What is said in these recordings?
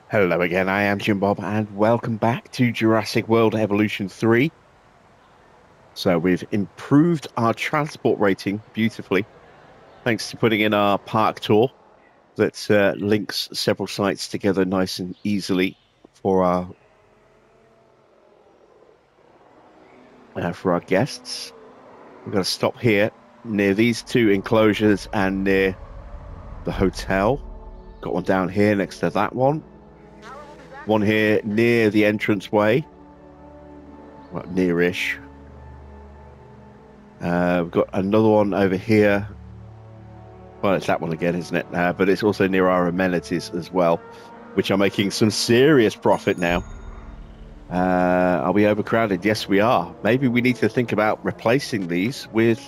Hello again, I am Jim Bob, and welcome back to Jurassic World Evolution 3. So we've improved our transport rating beautifully, thanks to putting in our park tour that links several sites together nice and easily for our guests. We're going to stop here near these two enclosures and near the hotel. Got one down here next to that one. One here near the entranceway, well, near-ish. We've got another one over here. Well, it's that one again, isn't it? But it's also near our amenities as well, which are making some serious profit now. Are we overcrowded? Yes, we are. Maybe we need to think about replacing these with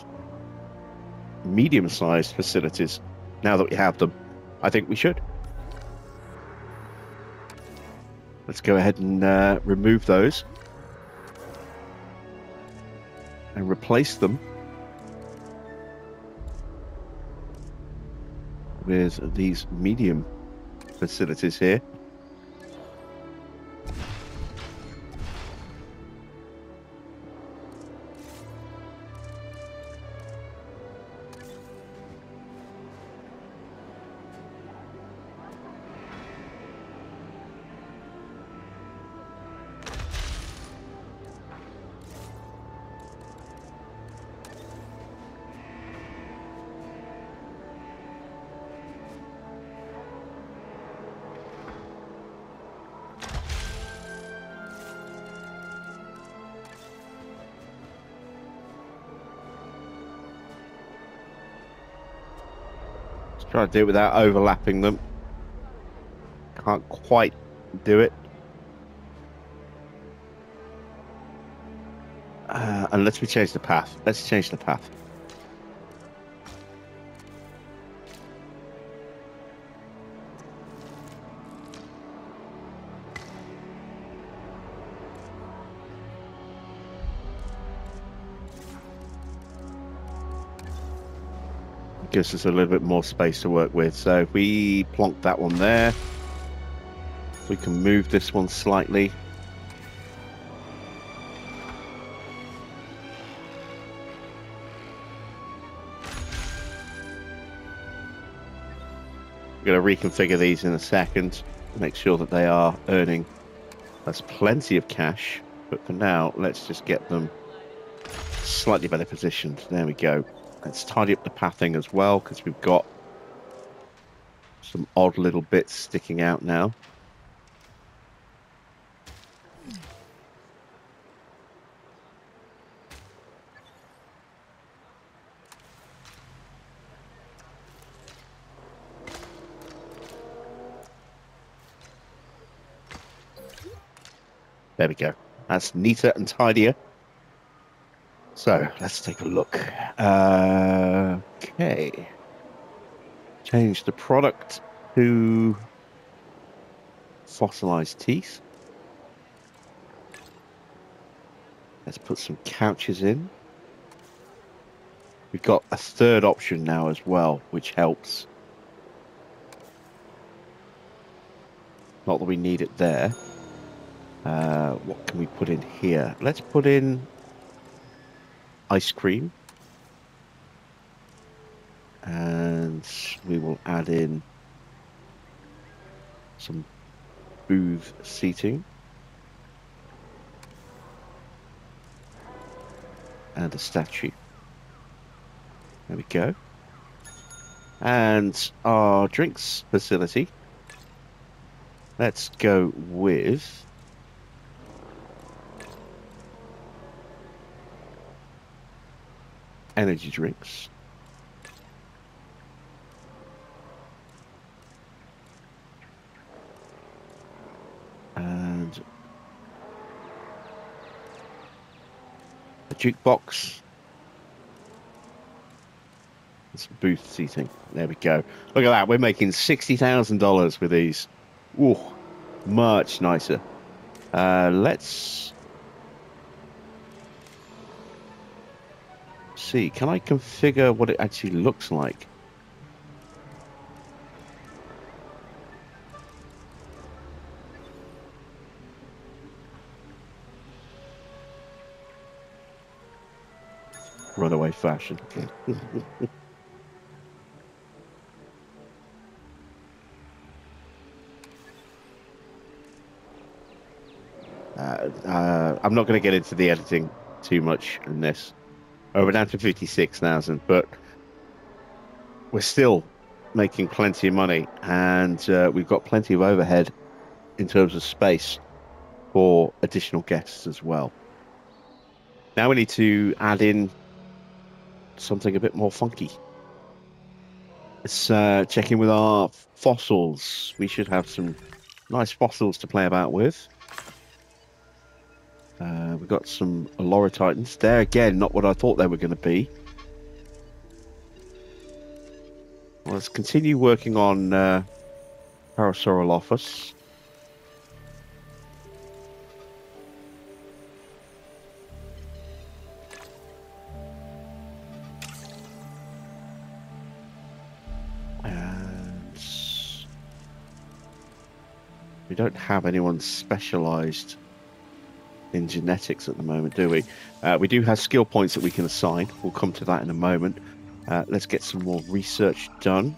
medium-sized facilities now that we have them. I think we should. Let's go ahead and remove those and replace them with these medium facilities here. Try to do it without overlapping them. Can't quite do it. Unless we change the path. Let's change the path. Gives us a little bit more space to work with. So if we plonk that one there, we can move this one slightly. We're going to reconfigure these in a second, make sure that they are earning us plenty of cash. But for now, let's just get them slightly better positioned. There we go. Let's tidy up the pathing as well, because we've got some odd little bits sticking out now. There we go. That's neater and tidier. So let's take a look. Okay. Change the product to fossilized teeth. Let's put some couches in. We've got a third option now as well, which helps. Not that we need it there. What can we put in here? Let's put in ice cream. And we will add in some booth seating. And a statue. There we go. And our drinks facility. Let's go with energy drinks. And a jukebox. And some booth seating. There we go. Look at that. We're making $60,000 with these. Ooh, much nicer. Let's see. Can I configure what it actually looks like? runaway fashion. I'm not going to get into the editing too much in this. Oh, we're down to 56,000, but we're still making plenty of money, and we've got plenty of overhead in terms of space for additional guests as well. Now we need to add in something a bit more funky. Let's check in with our fossils. We should have some nice fossils to play about with. We've got some Titans. There again, not what I thought they were going to be. Well, let's continue working on Parasaurolophus. And we don't have anyone specialized in genetics at the moment, do we? We do have skill points that we can assign. We'll come to that in a moment. Let's get some more research done.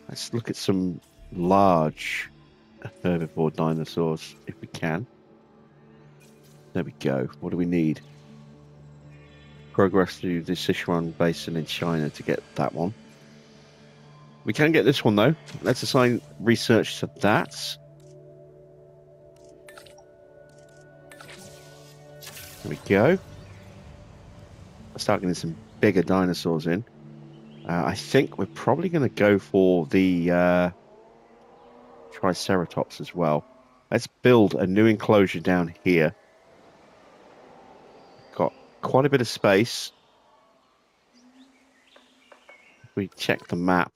Let's look at some large herbivore dinosaurs if we can. There we go. What do we need? Progress through the Sichuan Basin in China to get that one. We can get this one though. Let's assign research to that. There we go. Let's start getting some bigger dinosaurs in. I think we're probably going to go for the Triceratops as well. Let's build a new enclosure down here. Got quite a bit of space. If we check the map,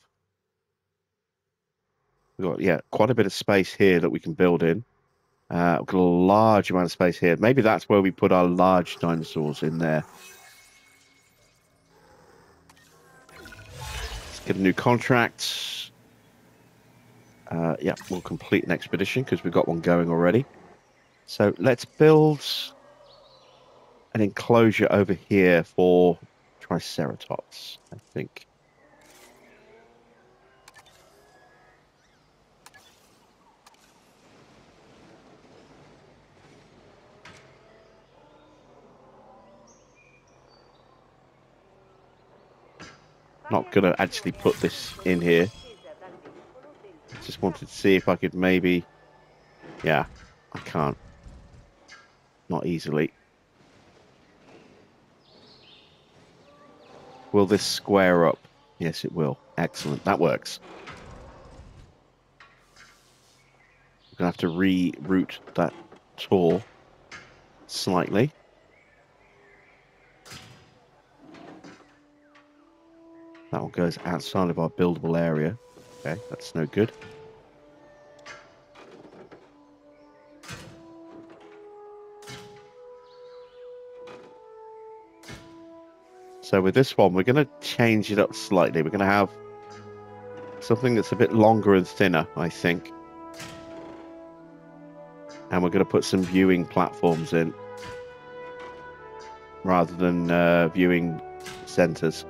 we've got, yeah, quite a bit of space here that we can build in. We've got a large amount of space here. Maybe that's where we put our large dinosaurs in there. Let's get a new contract. Yeah, we'll complete an expedition because we've got one going already. So let's build an enclosure over here for Triceratops, I think. Not going to actually put this in here. Just wanted to see if I could maybe... Yeah, I can't. Not easily. Will this square up? Yes, it will. Excellent. That works. We're going to have to reroute that tour slightly. That one goes outside of our buildable area. Okay, that's no good. So with this one, we're going to change it up slightly. We're going to have something that's a bit longer and thinner, I think. And we're going to put some viewing platforms in rather than viewing centers.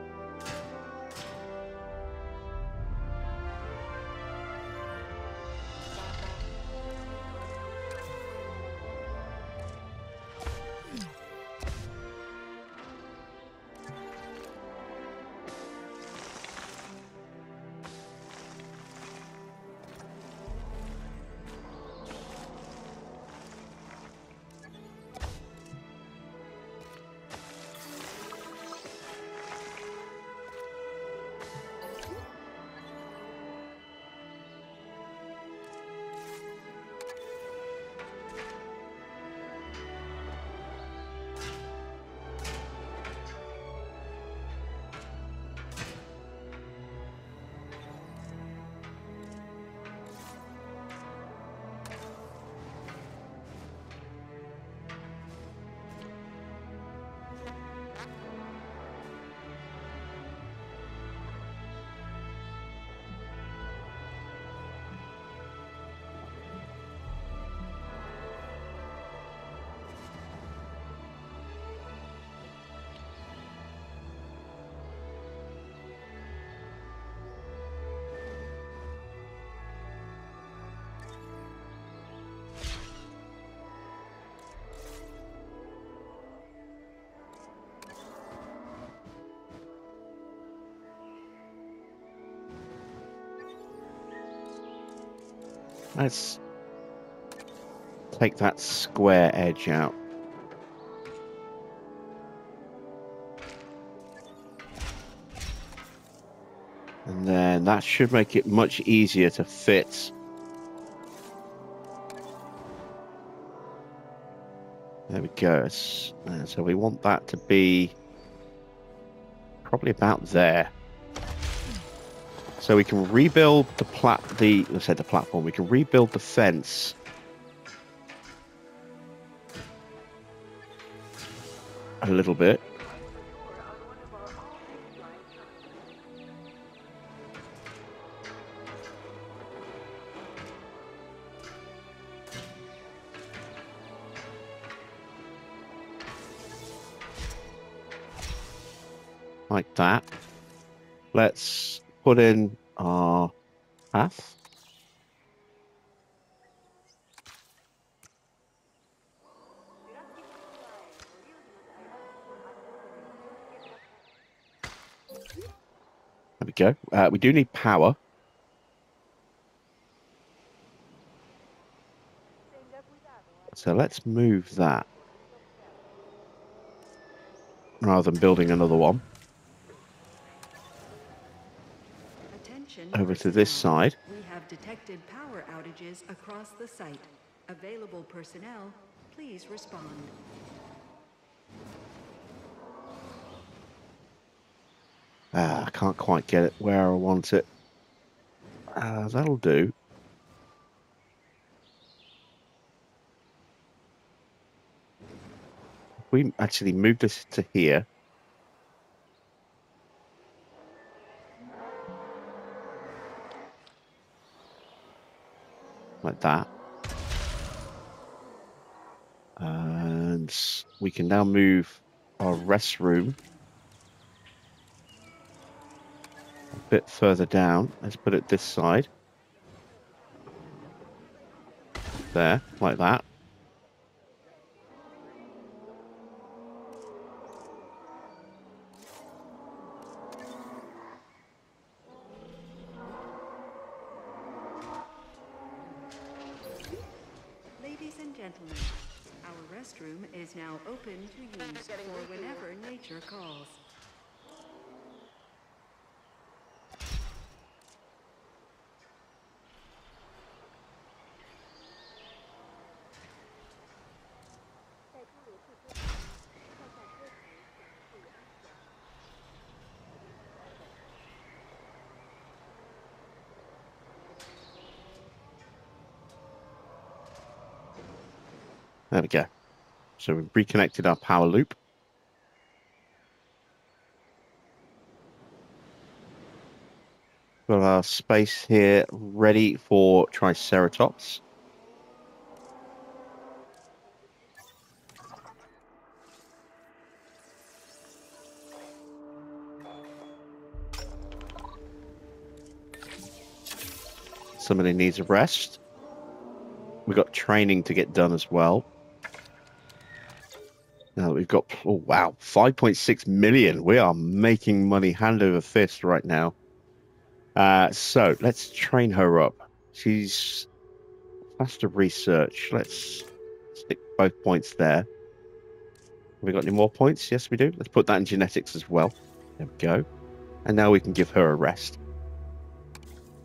Let's take that square edge out. And then that should make it much easier to fit. There we go. So we want that to be probably about there. So we can rebuild the platform. We can rebuild the fence. A little bit. Like that. Let's put in our path. There we go. We do need power. So let's move that rather than building another one. Over to this side. We have detected power outages across the site. Available personnel, please respond. I can't quite get it where I want it. That'll do. We actually moved this to here. Like that. And we can now move our restroom a bit further down. Let's put it this side. There, like that. Ladies and gentlemen, our restroom is now open to use for whenever nature calls. There we go. So we've reconnected our power loop. Got our space here ready for Triceratops. Somebody needs a rest. We've got training to get done as well. Now we've got, oh wow, 5.6 million. We are making money hand over fist right now. So let's train her up. She's faster research. Let's stick both points there. Have we got any more points? Yes, we do. Let's put that in genetics as well. There we go. And now we can give her a rest.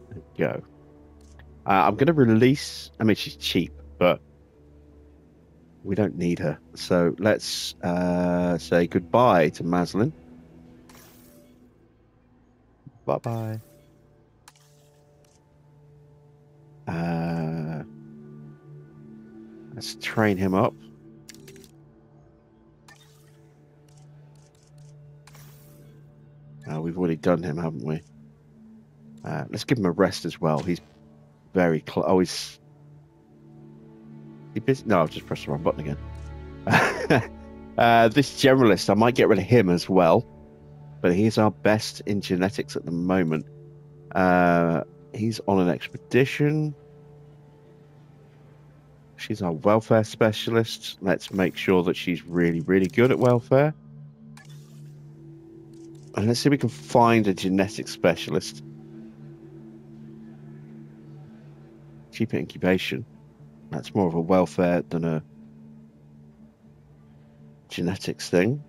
There we go. I'm going to release, I mean, she's cheap, but we don't need her. So let's say goodbye to Maslin. Bye-bye. Let's train him up. We've already done him, haven't we? Let's give him a rest as well. He's very close. Oh, he's busy? No, I've just pressed the wrong button again. This generalist, I might get rid of him as well. But he's our best in genetics at the moment. He's on an expedition. She's our welfare specialist. Let's make sure that she's really, really good at welfare. And let's see if we can find a genetic specialist. cheaper incubation. That's more of a welfare than a genetics thing.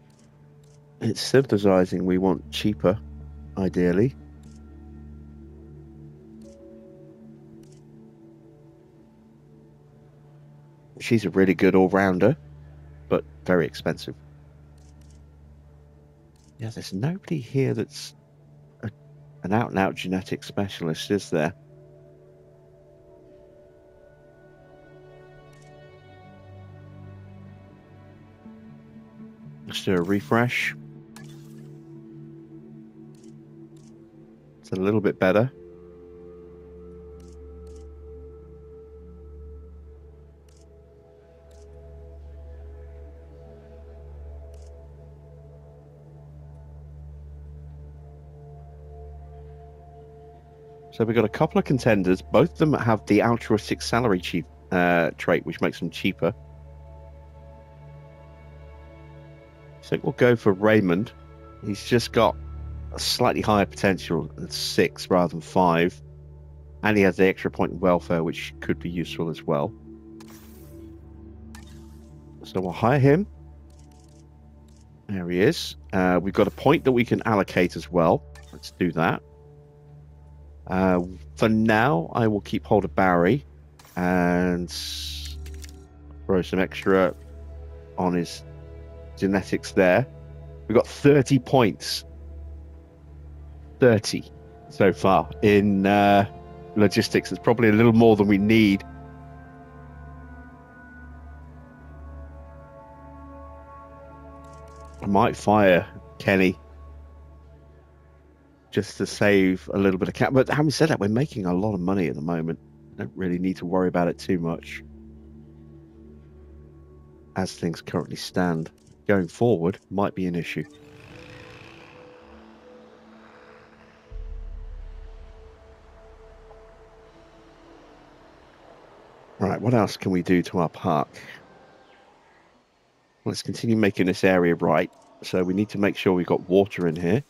It's synthesizing we want cheaper, ideally. She's a really good all-rounder, but very expensive. Yeah, there's nobody here that's an out-and-out genetic specialist, is there? Let's do a refresh. It's a little bit better. So we've got a couple of contenders. Both of them have the altruistic salary trait, which makes them cheaper. So we'll go for Raymond. He's just got a slightly higher potential at 6 rather than 5. And he has the extra point in welfare, which could be useful as well. So we'll hire him. There he is. We've got a point that we can allocate as well. Let's do that. For now, I will keep hold of Barry and throw some extra on his genetics there. We've got 30 points. 30 so far in logistics. It's probably a little more than we need. I might fire Kenny just to save a little bit of cap. But having said that, we're making a lot of money at the moment. Don't really need to worry about it too much as things currently stand. Going forward might be an issue. Right, what else can we do to our park? Let's continue making this area right. So we need to make sure we've got water in here.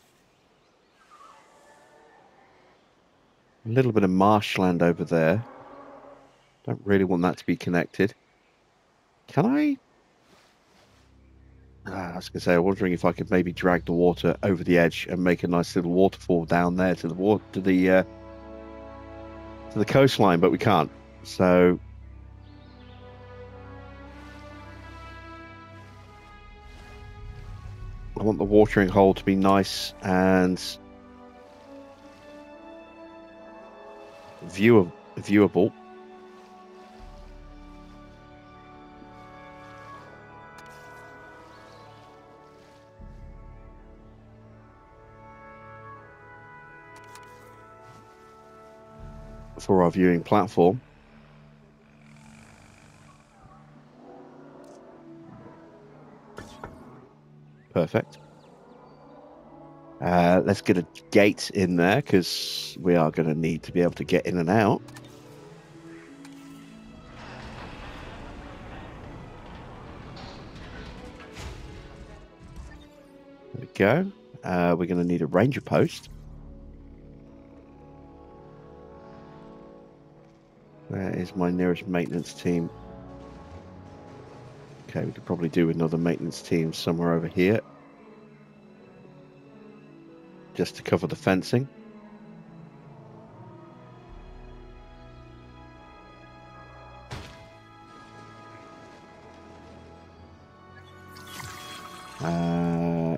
A little bit of marshland over there. Don't really want that to be connected. Can I? I was going to say, I'm wondering if I could maybe drag the water over the edge and make a nice little waterfall down there to the coastline, but we can't. So I want the watering hole to be nice and viewable. For our viewing platform. Perfect. Let's get a gate in there because we are going to need to be able to get in and out. There we go. We're going to need a ranger post. Where is my nearest maintenance team? Okay, we could probably do another maintenance team somewhere over here. Just to cover the fencing.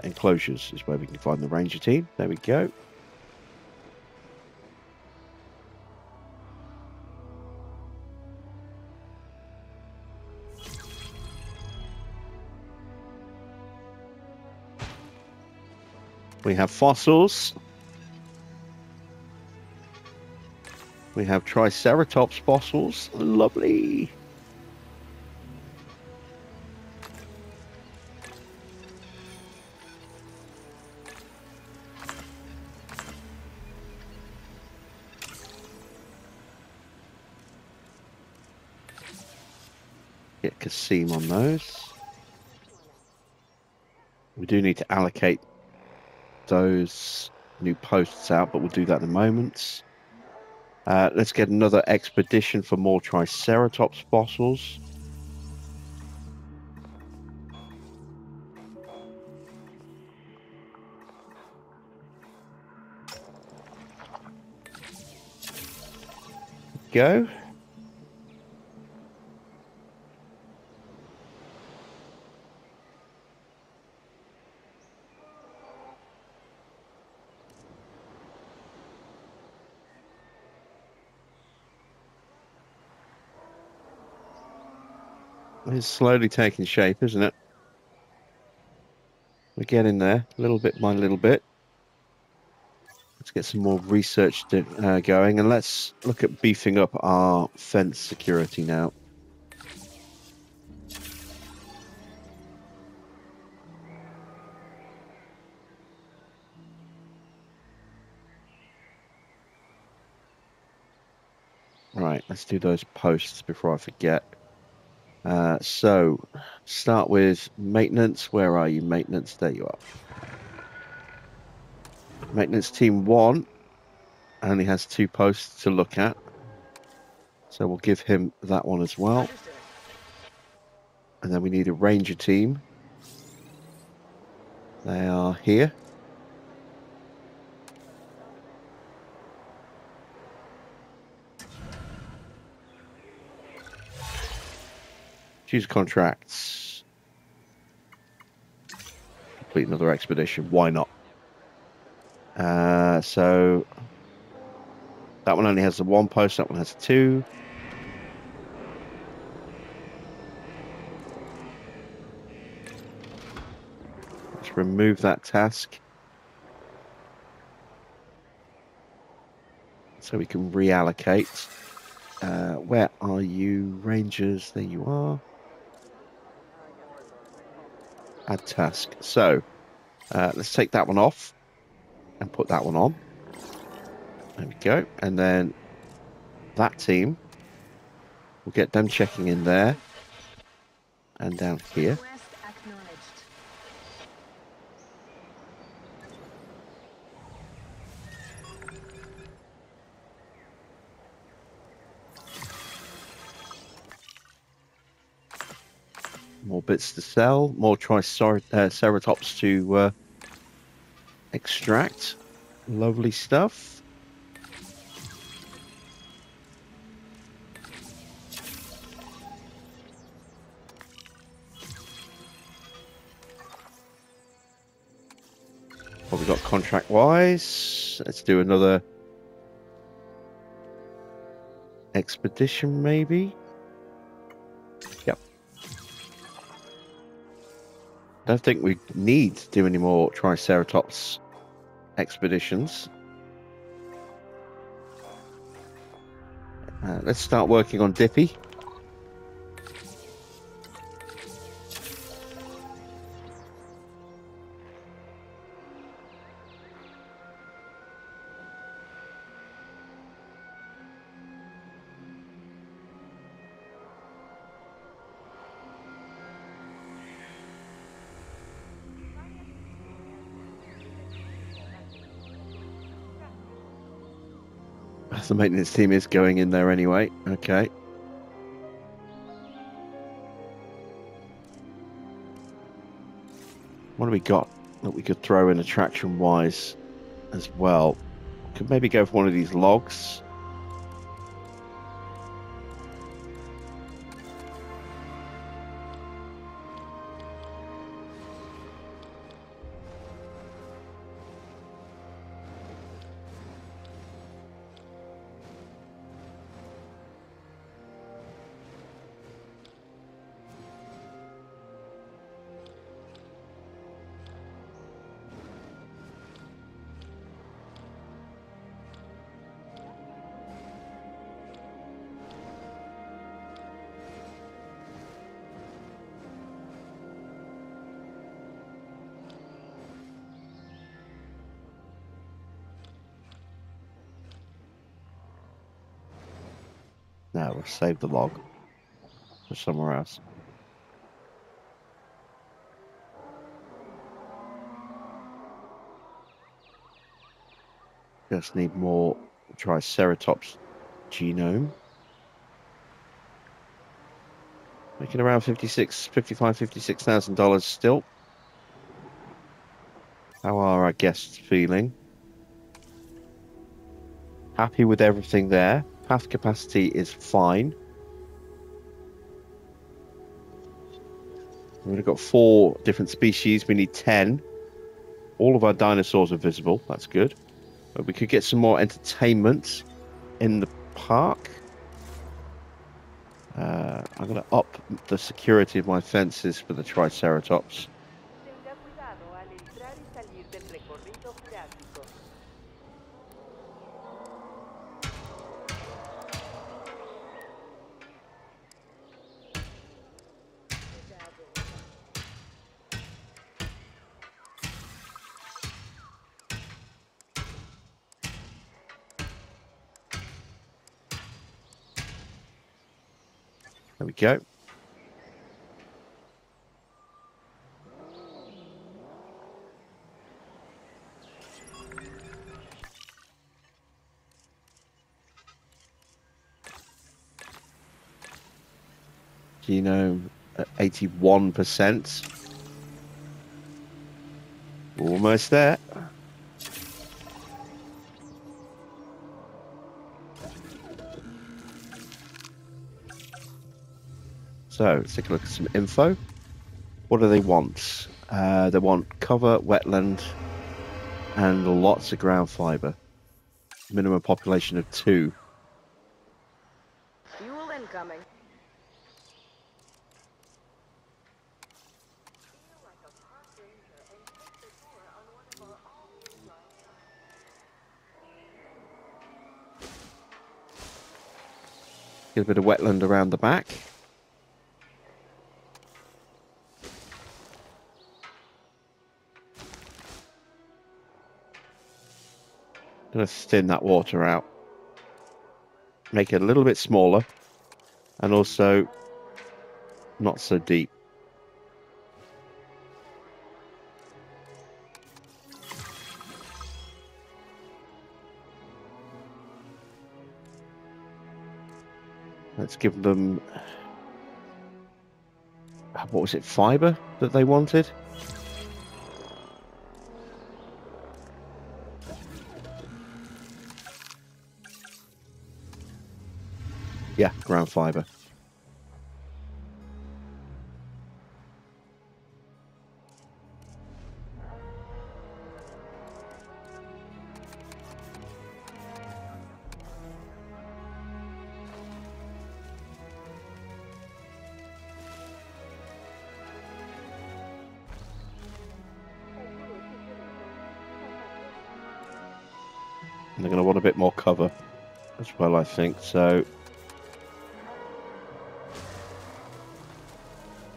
Enclosures is where we can find the ranger team. There we go. We have fossils. We have Triceratops fossils. Lovely. Get Casim on those. We do need to allocate those new posts out, but we'll do that in a moment. Let's get another expedition for more Triceratops fossils. Go. It's slowly taking shape, isn't it? We're getting there, little bit by little bit. Let's get some more research going, and let's look at beefing up our fence security now. Right, let's do those posts before I forget. So, start with maintenance. Where are you, maintenance? There you are. Maintenance team 1 only has 2 posts to look at. So we'll give him that one as well. And then we need a ranger team. They are here. Choose contracts. Complete another expedition. Why not? So that one only has the 1 post. That one has 2. Let's remove that task. So we can reallocate. Where are you, Rangers? There you are. Add task. So let's take that one off and put that one on. There we go. And then that team, we'll get them checking in there and down here. More bits to sell, more Triceratops to extract. Lovely stuff. What we got contract wise? Let's do another expedition, maybe. Yep. Don't think we need to do any more Triceratops expeditions. Let's start working on Dippy. The maintenance team is going in there anyway. Okay. What do we got that we could throw in attraction-wise as well? Could maybe go for one of these logs. No, we'll save the log for somewhere else. Just need more Triceratops genome. Making around $56,000 still. How are our guests feeling? Happy with everything there. Path capacity is fine. We've got 4 different species. We need 10. All of our dinosaurs are visible. That's good. But we could get some more entertainment in the park. I'm going to up the security of my fences for the Triceratops. Tenga cuidado al entrar y salir del recorrido jurásico. There we go. Genome at 81%. Almost there. So let's take a look at some info. What do they want? They want cover, wetland, and lots of ground fiber. Minimum population of 2. Fuel incoming. Get a bit of wetland around the back. Going to thin that water out. Make it a little bit smaller. And also not so deep. Let's give them, what was it, fiber that they wanted? Yeah, ground fiber. And they're going to want a bit more cover as well, I think. So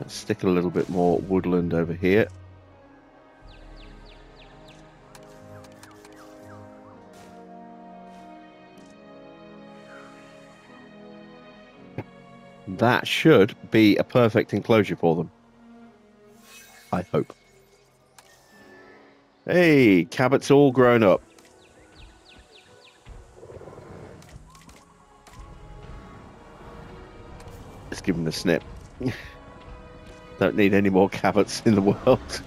let's stick a little bit more woodland over here. That should be a perfect enclosure for them. I hope. Hey, Cabot's all grown up. Let's give him a snip. Don't need any more Cabots in the world.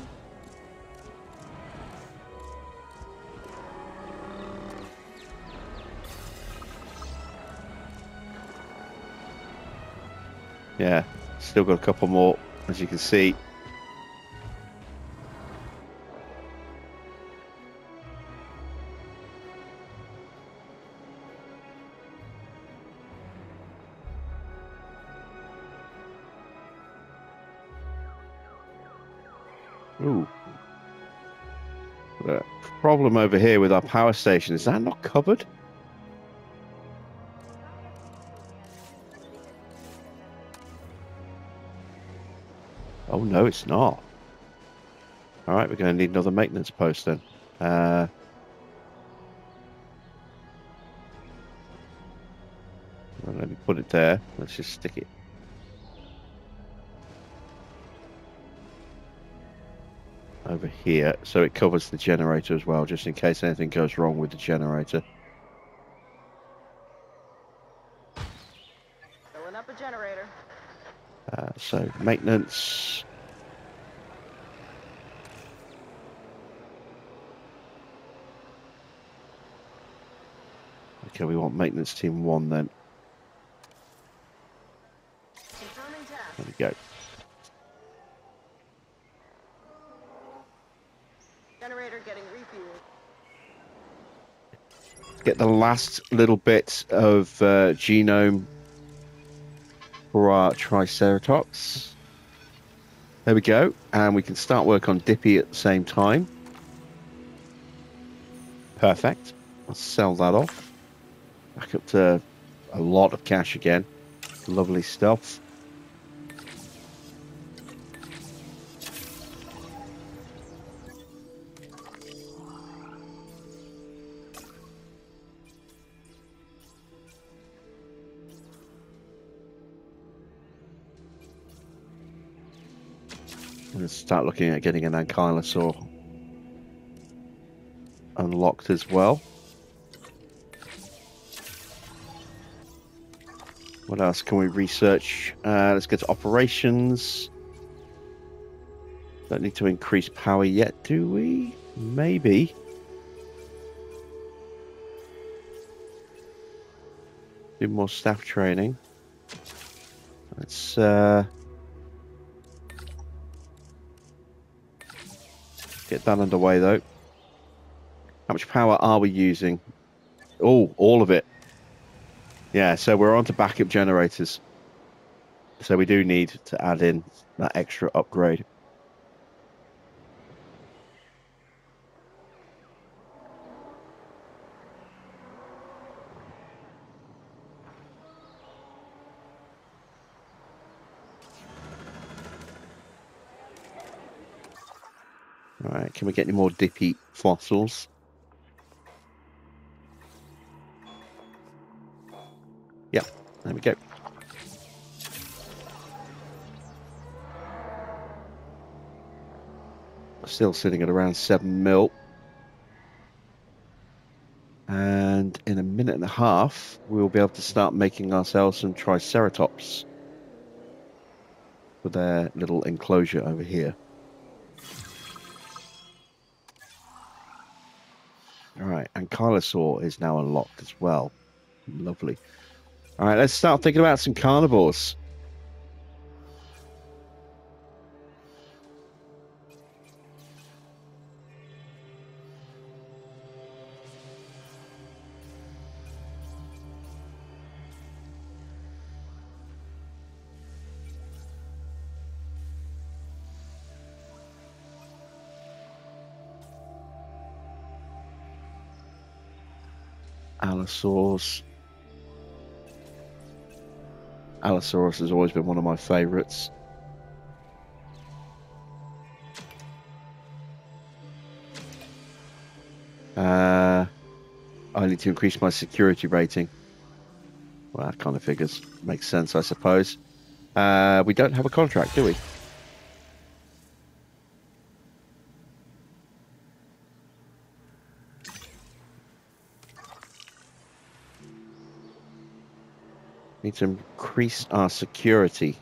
Yeah, still got a couple more, as you can see. Ooh. The problem over here with our power station, is that not covered? Oh no, it's not. Alright, we're going to need another maintenance post then. Well, let me put it there. Let's just stick it. Over here, so it covers the generator as well, just in case anything goes wrong with the generator. a generator. So maintenance. Okay, we want maintenance team 1 then. Confirming task. There we go. Generator getting refueled. Let's get the last little bit of genome for our Triceratops. There we go. And we can start work on Dippy at the same time. Perfect. I'll sell that off. Back up to a lot of cash again. Lovely stuff. Let's start looking at getting an ankylosaur unlocked as well. What else can we research? Let's go to operations. Don't need to increase power yet, do we? Maybe. Do more staff training. Let's get that underway though. How much power are we using? Oh, all of it. Yeah, so we're on to backup generators. So we do need to add in that extra upgrade. All right, can we get any more Dippy fossils? Yep, there we go. Still sitting at around 7 mil. And in a minute and a half, we'll be able to start making ourselves some Triceratops for their little enclosure over here. All right, ankylosaur is now unlocked as well. Lovely. All right, let's start thinking about some carnivores. Allosaurus. Allosaurus has always been one of my favorites. I need to increase my security rating. Well, that kind of figures. Makes sense, I suppose. We don't have a contract, do we? Need to increase our security.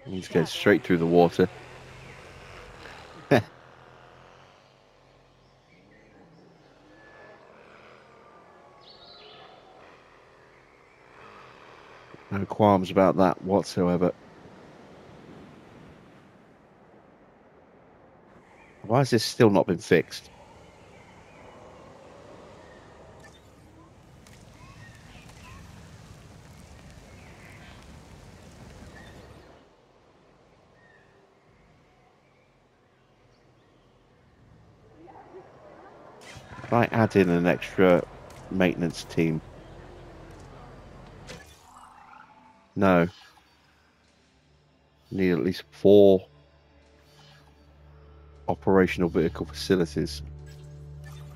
Need to go straight through the water. No qualms about that whatsoever. Why has this still not been fixed? If I add in an extra maintenance team. No. Need at least 4 operational vehicle facilities.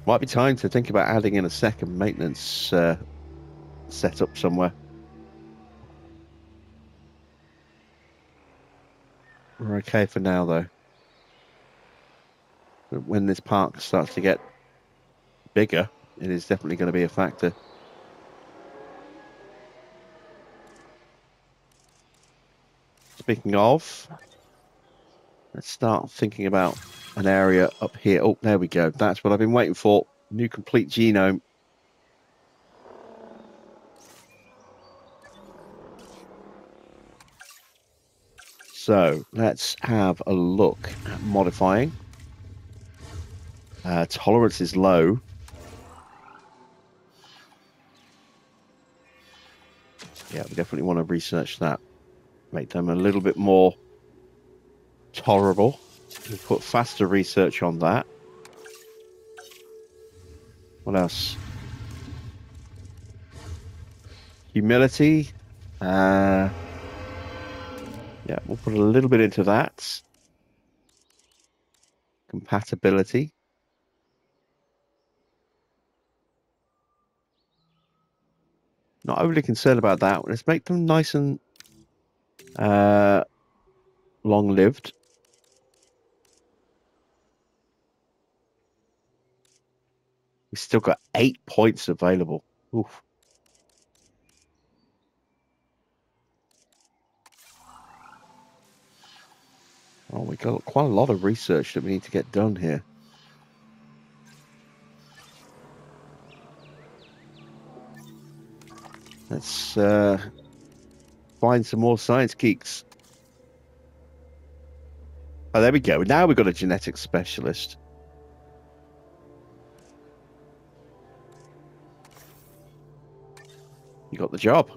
Might be time to think about adding in a second maintenance setup somewhere. We're okay for now though. But when this park starts to get bigger, it is definitely going to be a factor. Speaking of, let's start thinking about an area up here. Oh, there we go. That's what I've been waiting for. New complete genome. So let's have a look at modifying. Tolerance is low. Yeah, we definitely want to research that. Make them a little bit more tolerable. We'll put faster research on that. What else? Humility. Yeah, we'll put a little bit into that. Compatibility. Not overly concerned about that. Let's make them nice and long-lived. We've still got 8 points available. Oof. Oh, we got quite a lot of research that we need to get done here. Let's find some more science geeks. Oh, there we go. Now we've got a genetics specialist. You got the job.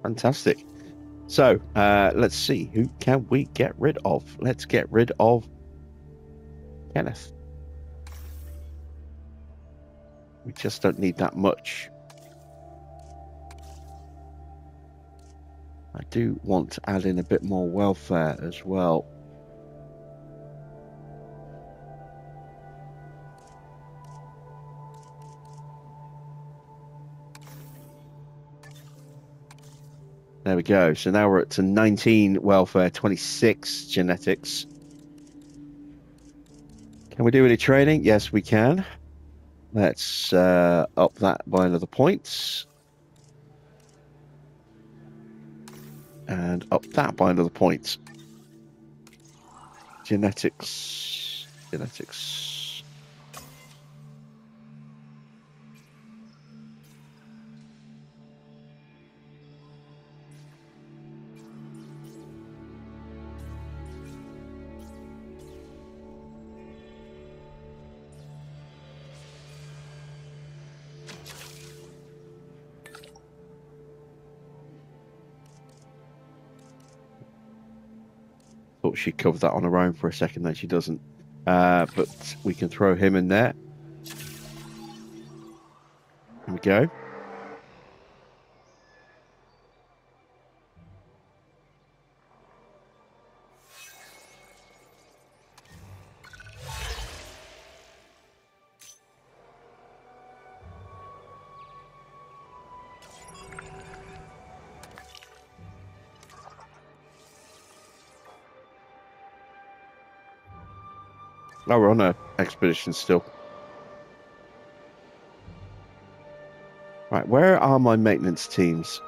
Fantastic. So, let's see. Who can we get rid of? Let's get rid of Kenneth. We just don't need that much. I do want to add in a bit more welfare as well. There we go. So now we're at to 19 welfare, 26 genetics. Can we do any training? Yes, we can. Let's up that by another point. And up that by another point. Genetics. Genetics. Thought she'd cover that on her own for a second, then she doesn't. But we can throw him in there. There we go. Oh, we're on an expedition still. Right, where are my maintenance teams?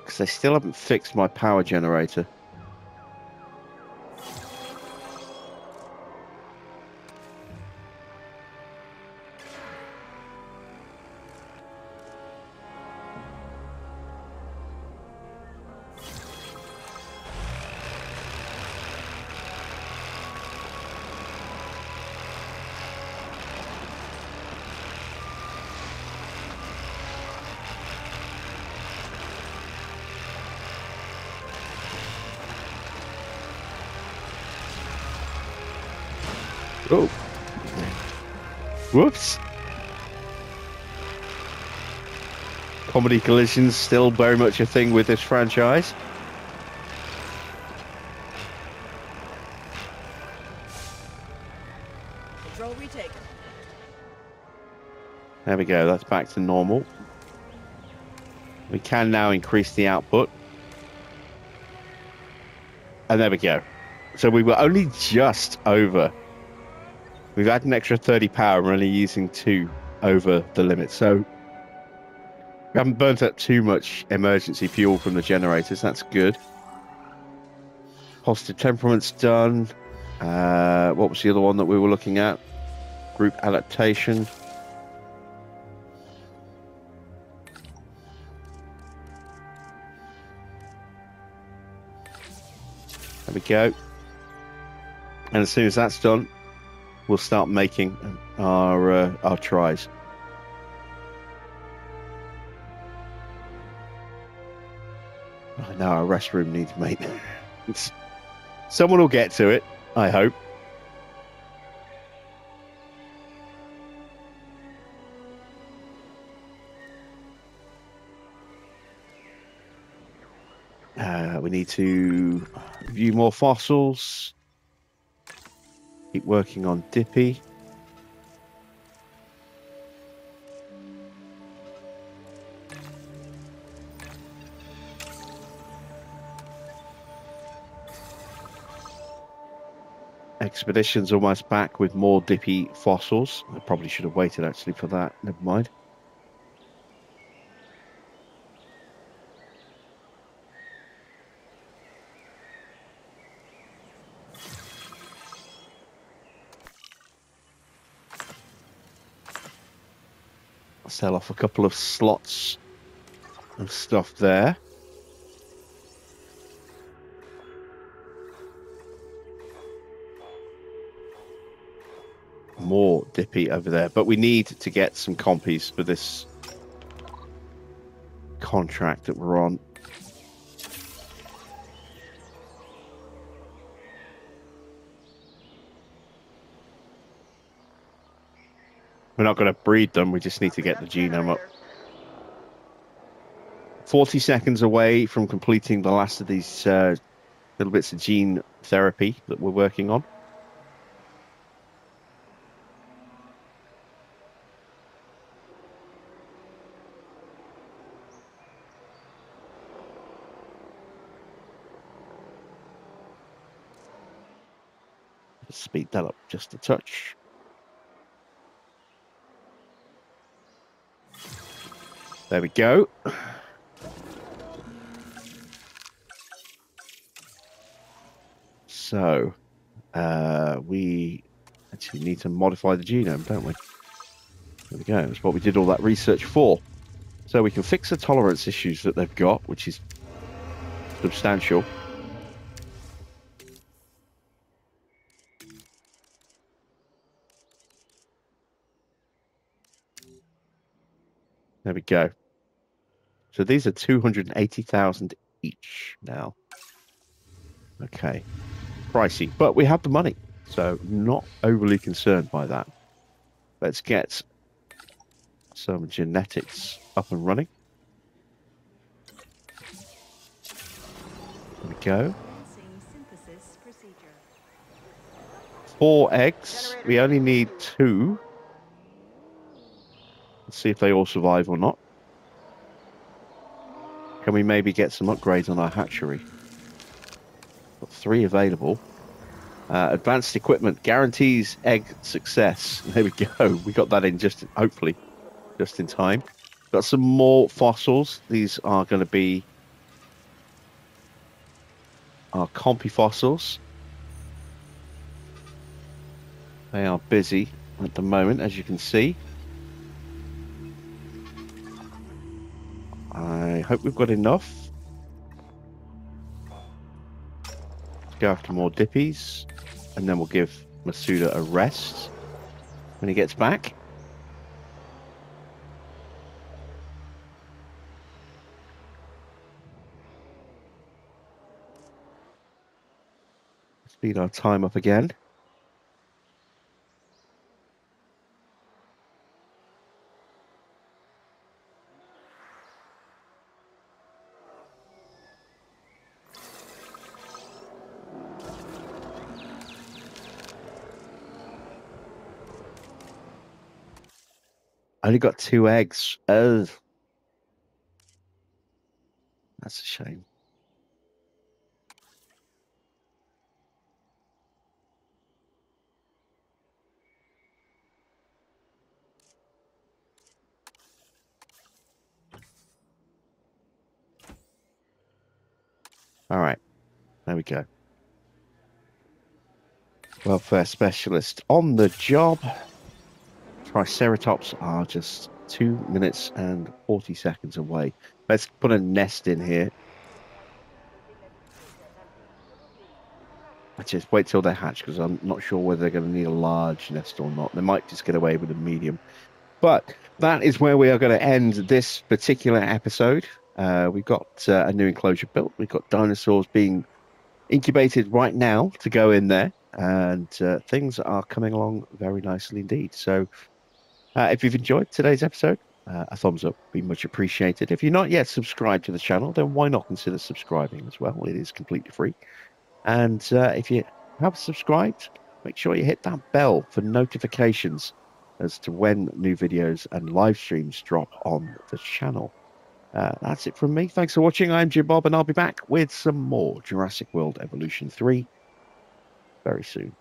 Because they still haven't fixed my power generator. Oh. Whoops. Comedy collisions still very much a thing with this franchise. Control retaken. There we go, that's back to normal. We can now increase the output. And there we go. So we were only just over We've had an extra 30 power. We're only using 2 over the limit. So we haven't burnt up too much emergency fuel from the generators. That's good. Positive temperament's done. What was the other one that we were looking at? Group adaptation. There we go. And as soon as that's done, we'll start making our tries. I know our restroom needs maintenance. Someone will get to it, I hope. We need to view more fossils. Keep working on Dippy. Expedition's almost back with more Dippy fossils. I probably should have waited actually for that. Never mind. I'll sell off a couple of slots of stuff there. More Dippy over there, but we need to get some compies for this contract that we're on. We're not going to breed them, we just need to get the genome up. 40 seconds away from completing the last of these little bits of gene therapy that we're working on. Speed that up just a touch. There we go. So, we actually need to modify the genome, don't we? There we go. That's what we did all that research for. So we can fix the tolerance issues that they've got, which is substantial. There we go. So these are 280,000 each now. Okay. Pricey, but we have the money, so not overly concerned by that. Let's get some genetics up and running. There we go. 4 eggs. We only need 2. Let's see if they all survive or not. Can we maybe get some upgrades on our hatchery? Got 3 available. Advanced equipment guarantees egg success. There we go. We got that in hopefully, just in time. Got some more fossils. These are going to be our compy fossils. They are busy at the moment, as you can see. I hope we've got enough. Let's go after more Dippies, and then we'll give Masuda a rest when he gets back. Speed our time up again. I only got 2 eggs. Oh, that's a shame. All right, there we go. Welfare specialist on the job. Triceratops are just 2 minutes and 40 seconds away. Let's put a nest in here. I just wait till they hatch because I'm not sure whether they're going to need a large nest or not. They might just get away with a medium. But that is where we are going to end this particular episode. We've got a new enclosure built. We've got dinosaurs being incubated right now to go in there. And things are coming along very nicely indeed. So if you've enjoyed today's episode, a thumbs up would be much appreciated. If you're not yet subscribed to the channel, then why not consider subscribing as well? It is completely free. And if you have subscribed, make sure you hit that bell for notifications as to when new videos and live streams drop on the channel. That's it from me. Thanks for watching. I'm Jim Bob, and I'll be back with some more Jurassic World Evolution 3 very soon.